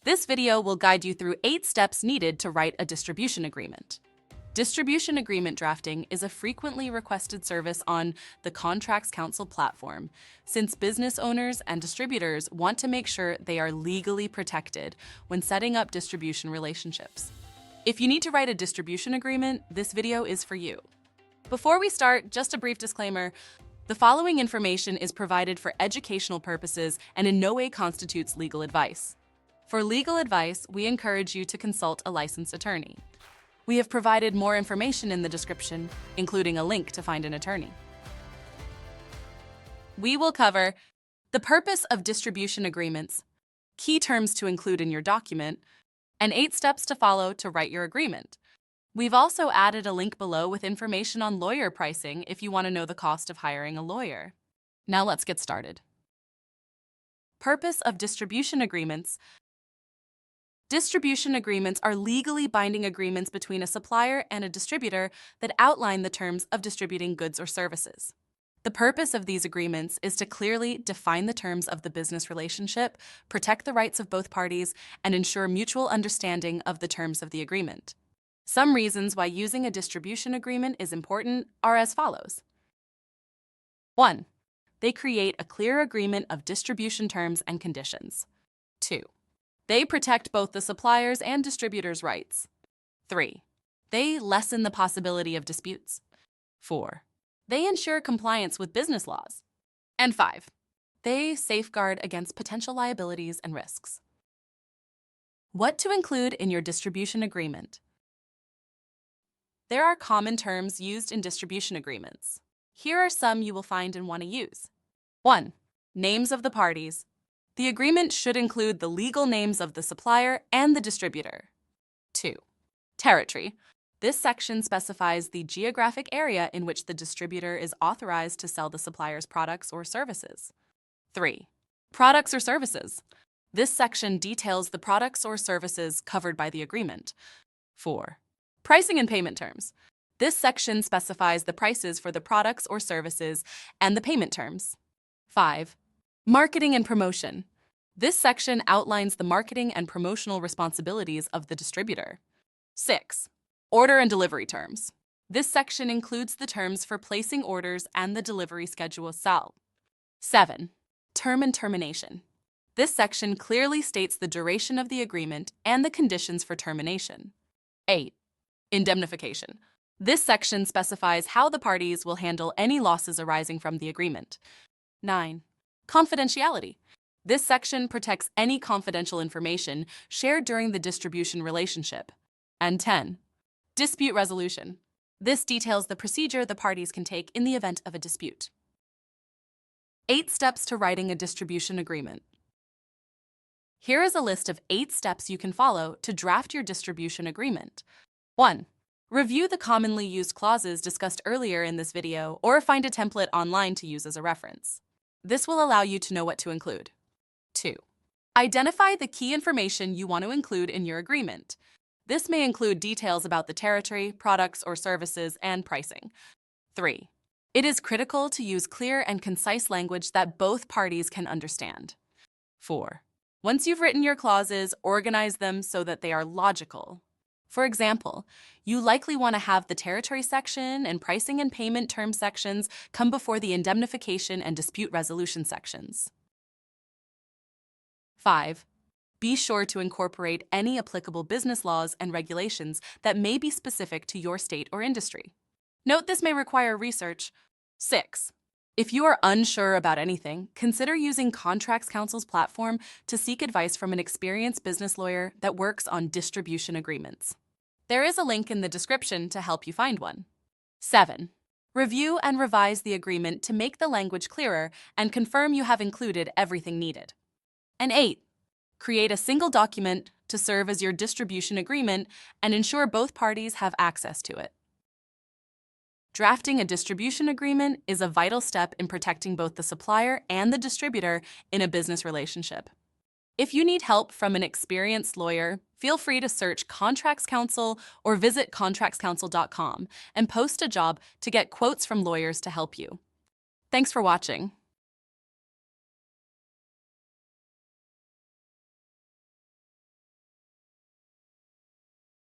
This video will guide you through 8 steps needed to write a distribution agreement. Distribution agreement drafting is a frequently requested service on the Contracts Council platform, since business owners and distributors want to make sure they are legally protected when setting up distribution relationships. If you need to write a distribution agreement, this video is for you. Before we start, just a brief disclaimer. The following information is provided for educational purposes and in no way constitutes legal advice. For legal advice, we encourage you to consult a licensed attorney. We have provided more information in the description, including a link to find an attorney. We will cover the purpose of distribution agreements, key terms to include in your document, and 8 steps to follow to write your agreement. We've also added a link below with information on lawyer pricing if you want to know the cost of hiring a lawyer. Now let's get started. Purpose of distribution agreements. Distribution agreements are legally binding agreements between a supplier and a distributor that outline the terms of distributing goods or services. The purpose of these agreements is to clearly define the terms of the business relationship, protect the rights of both parties, and ensure mutual understanding of the terms of the agreement. Some reasons why using a distribution agreement is important are as follows. 1. They create a clear agreement of distribution terms and conditions. 2. They protect both the supplier's and distributor's rights. 3. They lessen the possibility of disputes. 4. They ensure compliance with business laws. And 5. They safeguard against potential liabilities and risks. What to include in your distribution agreement? There are common terms used in distribution agreements. Here are some you will find and want to use. 1. Names of the parties. The agreement should include the legal names of the supplier and the distributor. 2. Territory. This section specifies the geographic area in which the distributor is authorized to sell the supplier's products or services. 3. Products or services. This section details the products or services covered by the agreement. 4. Pricing and payment terms. This section specifies the prices for the products or services and the payment terms. 5. Marketing and promotion. This section outlines the marketing and promotional responsibilities of the distributor. 6. Order and delivery terms. This section includes the terms for placing orders and the delivery schedule itself. 7. Term and termination. This section clearly states the duration of the agreement and the conditions for termination. 8. Indemnification. This section specifies how the parties will handle any losses arising from the agreement. 9. Confidentiality. This section protects any confidential information shared during the distribution relationship. And 10. Dispute resolution. This details the procedure the parties can take in the event of a dispute. 8 steps to writing a distribution agreement. Here is a list of 8 steps you can follow to draft your distribution agreement. 1. Review the commonly used clauses discussed earlier in this video or find a template online to use as a reference. This will allow you to know what to include. 2. Identify the key information you want to include in your agreement. This may include details about the territory, products or services, and pricing. 3. It is critical to use clear and concise language that both parties can understand. 4. Once you've written your clauses, organize them so that they are logical. For example, you likely want to have the territory section and pricing and payment term sections come before the indemnification and dispute resolution sections. 5. Be sure to incorporate any applicable business laws and regulations that may be specific to your state or industry. Note this may require research. 6. If you are unsure about anything, consider using Contracts Council's platform to seek advice from an experienced business lawyer that works on distribution agreements. There is a link in the description to help you find one. 7. Review and revise the agreement to make the language clearer and confirm you have included everything needed. And 8. Create a single document to serve as your distribution agreement and ensure both parties have access to it. Drafting a distribution agreement is a vital step in protecting both the supplier and the distributor in a business relationship. If you need help from an experienced lawyer, feel free to search Contracts Council or visit contractscouncil.com and post a job to get quotes from lawyers to help you. Thanks for watching.